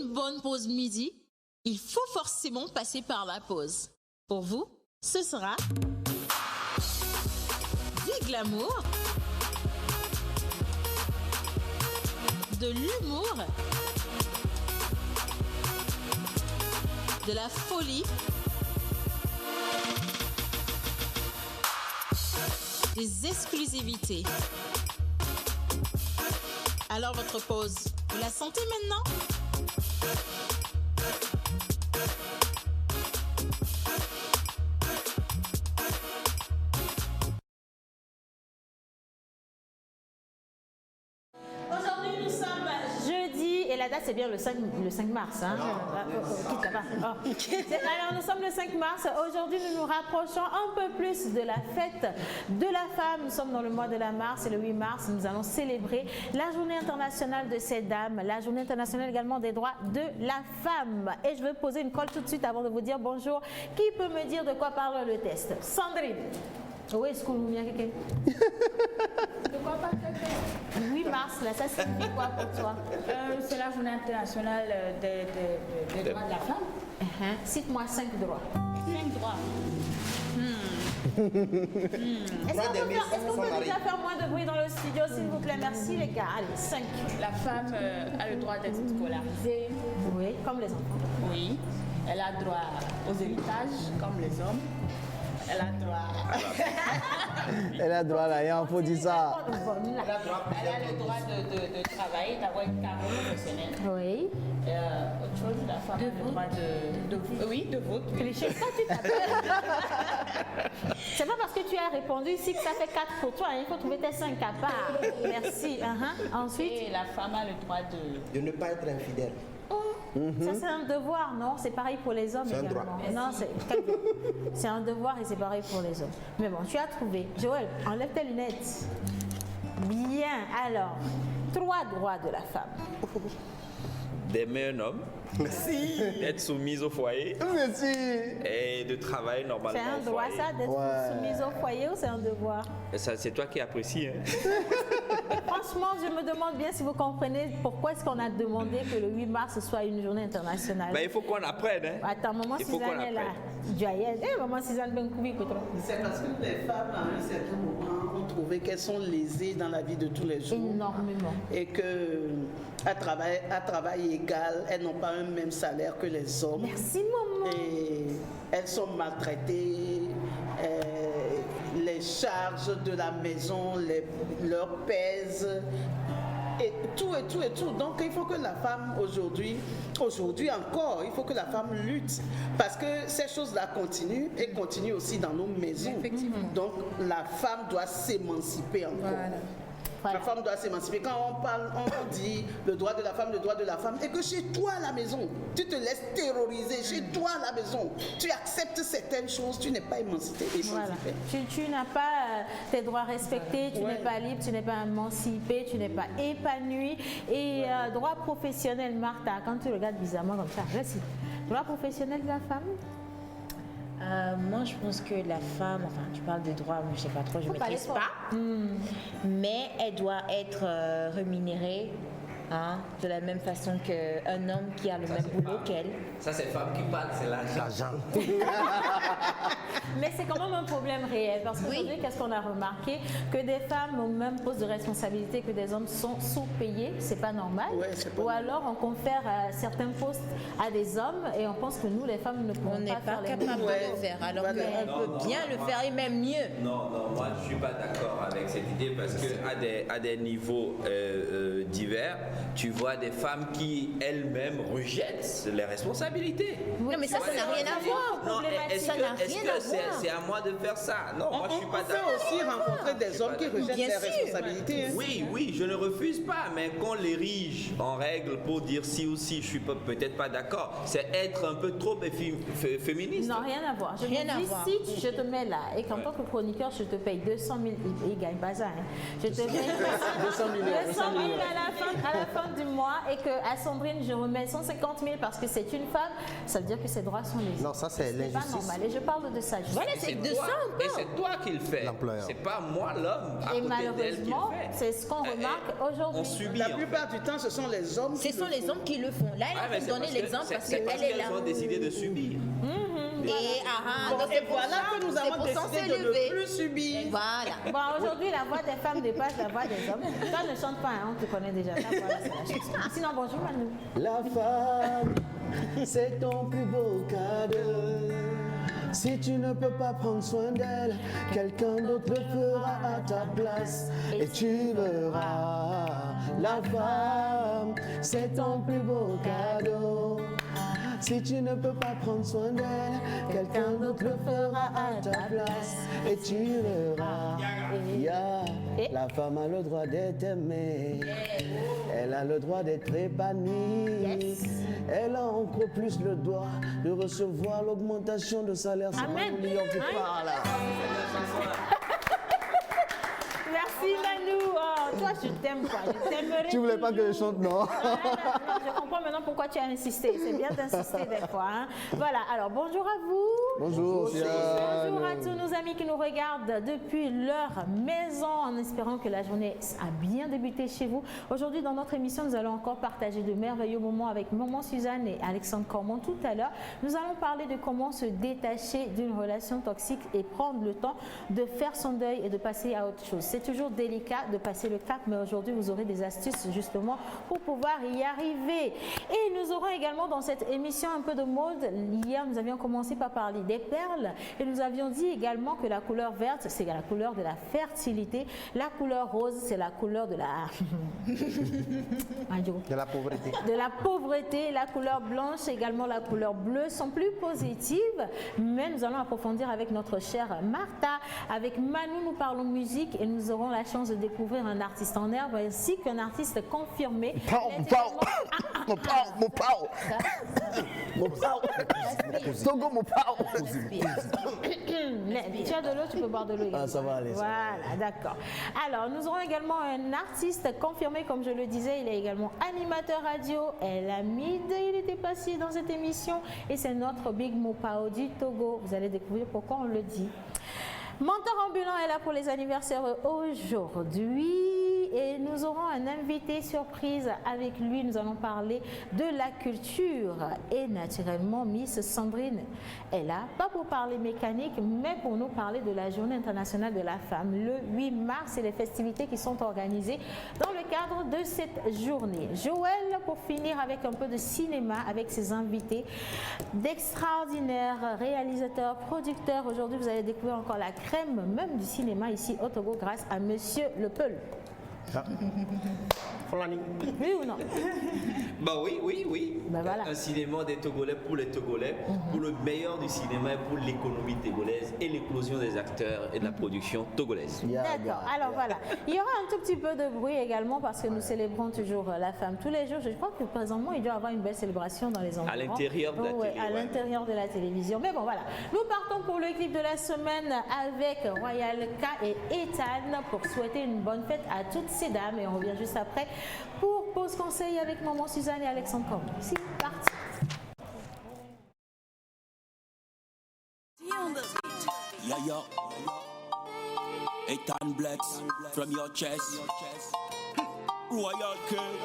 une bonne pause midi, il faut forcément passer par la pause. Pour vous, ce sera du glamour, de l'humour, de la folie, des exclusivités. Alors votre pause, vous la sentez maintenant? Aujourd'hui, nous sommes jeudi et la date c'est bien le 5 mars. Hein? Quitte là-bas. Oh. Alors nous sommes le 5 mars. Aujourd'hui, nous nous rapprochons un peu plus de la fête de la femme. Nous sommes dans le mois de la mars et le 8 mars, nous allons célébrer la journée internationale de ces dames, la journée internationale également des droits de la femme. Et je vais poser une colle tout de suite avant de vous dire bonjour. Qui peut me dire de quoi parle le test? Sandrine. Où est-ce qu'on nous vient quelqu'un? De quoi parle le test? 8 mars, là, ça signifie quoi pour toi? C'est la journée internationale des droits de la femme. Cite-moi 5 droits. 5 droits. Est-ce qu'on peut déjà faire moins de bruit dans le studio, s'il vous plaît? Merci les gars. Allez, 5. La femme a le droit d'être scolarisée. Oui, comme les enfants. Oui. Elle a droit aux héritages, comme les hommes. Elle a droit. Elle a droit là, il faut dire ça. Elle a le droit de travailler, d'avoir une carrière professionnelle. Oui. Autre chose, la femme a le droit de vote. Oui. C'est pas parce que tu as répondu ici que ça fait 4 pour toi. Il faut trouver tes 5 à part. Merci. Ensuite. Et la femme a le droit de ne pas être infidèle. Ça c'est un devoir, non? C'est pareil pour les hommes également. Droit. Non, c'est un devoir et c'est pareil pour les hommes. Mais bon, tu as trouvé. Joël, enlève tes lunettes. Bien, alors, 3 droits de la femme. D'aimer un homme, d'être soumise au foyer Merci. et de travailler normalement C'est un au droit foyer. ça, d'être soumise au foyer ou c'est un devoir? Et ça, c'est toi qui apprécies. Hein? Franchement, je me demande bien si vous comprenez pourquoi est-ce qu'on a demandé que le 8 mars soit une journée internationale. Ben, il faut qu'on apprenne. Hein? Attends, maman Il faut qu'on Suzanne est là. apprenne. Maman Suzanne Benkoubi, C'est parce que les femmes, à un certain moment, ont trouvé qu'elles sont lésées dans la vie de tous les jours. Énormément. Et qu'à travail égal, elles n'ont pas un même salaire que les hommes. Merci, maman. Et elles sont maltraitées. Les charges de la maison leur pèsent. Et tout. Donc il faut que la femme aujourd'hui encore, il faut que la femme lutte. Parce que ces choses-là continuent et continuent aussi dans nos maisons. Effectivement. Donc la femme doit s'émanciper encore. Voilà. La femme doit s'émanciper. Quand on dit le droit de la femme, et que chez toi à la maison, tu te laisses terroriser, chez toi à la maison, tu acceptes certaines choses, tu n'es pas émancipé. Voilà. Tu n'as pas tes droits respectés, tu n'es pas libre, tu n'es pas émancipé, tu n'es pas épanoui. Et droit professionnel, Martha, quand tu regardes bizarrement comme ça, merci. Droit professionnel de la femme? Moi, je pense que la femme, enfin, tu parles de droit, mais je ne sais pas trop, je ne maîtrise pas. Mais elle doit être rémunérée de la même façon qu'un homme qui a le même boulot qu'elle. Ça, c'est femme qui parle, c'est l'argent. Mais c'est quand même un problème réel parce qu'aujourd'hui, qu'est-ce qu'on a remarqué? Que des femmes au même poste de responsabilité que des hommes sont sous-payés, c'est pas normal. Ou alors on confère certains postes à des hommes et on pense que nous, les femmes, ne pouvons On n'est pas pas faire les capable de le faire, alors qu'elle peut bien le faire et même mieux. Non, moi je ne suis pas d'accord avec cette idée parce qu'à des niveaux divers, tu vois des femmes qui elles-mêmes rejettent les responsabilités. Non, mais ça n'a rien à voir. Non, est-ce Ça n'a que rien à voir. c'est à moi de faire ça? Non, moi je suis pas d'accord. On peut aussi rencontrer des hommes qui rejettent Bien leurs sûr. responsabilités. Hein. Oui, je ne refuse pas, mais qu'on l'érige en règle pour dire si ou si, je suis peut-être pas d'accord. C'est être un peu trop féministe. Non, rien à voir. Je Rien me à dis, voir. si je te mets là et qu'en tant que chroniqueur, je te paye 200 000, il gagne pas ça. Hein. Je te paye 200 000 à la fin fin du mois et que à Sandrine, je remets 150 000 parce que c'est une femme, ça veut dire que ses droits sont lésés. Non, ça c'est C'est pas l'injustice. normal. Et je parle de ça. Voilà, c'est de ça Et c'est toi qui le fais. L'employeur. C'est pas moi, l'homme, à Et côté d'elle qui malheureusement, le fait. c'est ce qu'on remarque On aujourd'hui. subit. La en fait. plupart du temps, ce sont les hommes Ce qui sont le les font. hommes qui le font. Là, Ah, elle mais a c'est donné parce l'exemple parce c'est parce qu'elle est là. qu'elles ont décidé de subir. Et Bon, donc et c'est pour voilà ça, que nous c'est avons pour s'en décidé de s'élever. ne plus subir. Voilà. Bon, aujourd'hui, la voix des femmes dépasse la voix des hommes. Toi, ne chante pas, hein, on te connaît déjà. Ta voix, là, c'est la chanson. Sinon, bonjour, Manu. La femme, c'est ton plus beau cadeau. Si tu ne peux pas prendre soin d'elle, quelqu'un d'autre le fera à ta place. Et tu verras, la femme, c'est ton plus beau cadeau. Si tu ne peux pas prendre soin d'elle, quelqu'un d'autre le fera à ta place. Et tu verras, la femme a le droit d'être aimée. Elle a le droit d'être épanouie. Elle a encore plus le droit de recevoir l'augmentation de salaire. C'est Amen. Manu Lyon qui parle. Merci, Manu. Oh, toi, je t'aime, quoi. Je t'aimerais. Tu voulais pas que je chante, non? Non, je comprends maintenant pourquoi tu as insisté. C'est bien d'insister des fois. Hein. Voilà, alors bonjour à vous. Bonjour, Siane. Bonjour à tous nos amis qui nous regardent depuis leur maison en espérant que la journée a bien débuté chez vous. Aujourd'hui, dans notre émission, nous allons encore partager de merveilleux moments avec Maman Suzanne et Alexandre Cormon tout à l'heure. Nous allons parler de comment se détacher d'une relation toxique et prendre le temps de faire son deuil et de passer à autre chose. C'est toujours délicat de passer le cap, mais aujourd'hui, vous aurez des astuces justement pour pouvoir y arriver. Et nous aurons également dans cette émission un peu de mode. Hier, nous avions commencé par parler des perles et nous avions dit également que la couleur verte, c'est la couleur de la fertilité. La couleur rose, c'est la couleur de la... De la pauvreté. de la pauvreté. La couleur blanche, également la couleur bleue sont plus positives, mais nous allons approfondir avec notre chère Martha. Avec Manu, nous parlons musique et nous aurons la chance de découvrir un artiste en herbe ainsi qu'un artiste confirmé. Togo, mon pao. Tu as de l'eau, tu peux boire de l'eau également. Ah, ça va aller, ça va Voilà, d'accord. Alors, nous aurons également un artiste confirmé, comme je le disais, il est également animateur radio. Elamide, il était passé dans cette émission et c'est notre Big Mopao du Togo. Vous allez découvrir pourquoi on le dit. Mentor ambulant est là pour les anniversaires aujourd'hui et nous aurons un invité surprise avec lui. Nous allons parler de la culture et naturellement Miss Sandrine est là, pas pour parler mécanique mais pour nous parler de la Journée internationale de la femme le 8 mars et les festivités qui sont organisées dans le cadre de cette journée. Joël, pour finir avec un peu de cinéma avec ses invités d'extraordinaires réalisateurs, producteurs. Aujourd'hui, vous allez découvrir encore la crème même du cinéma ici au Togo grâce à Monsieur Le Peul. Oui ou non? Bah oui. Ben voilà. Un cinéma des Togolais pour les Togolais, pour le meilleur du cinéma et pour l'économie togolaise et l'éclosion des acteurs et de la production togolaise. D'accord, alors voilà. Il y aura un tout petit peu de bruit également parce que nous célébrons toujours la femme tous les jours. Je crois que présentement, il doit y avoir une belle célébration dans les endroits. À l'intérieur de la télé, à ouais. l'intérieur de la télévision. Mais bon, voilà. Nous partons pour le clip de la semaine avec Royal K et Ethan pour souhaiter une bonne fête à toutes ces dames. Et on revient juste après pour Pause Conseil avec Maman Suzanne et Alexandre Cormon. C'est parti. Yeah, yo. Ethan Blacks from your chest. Royal King.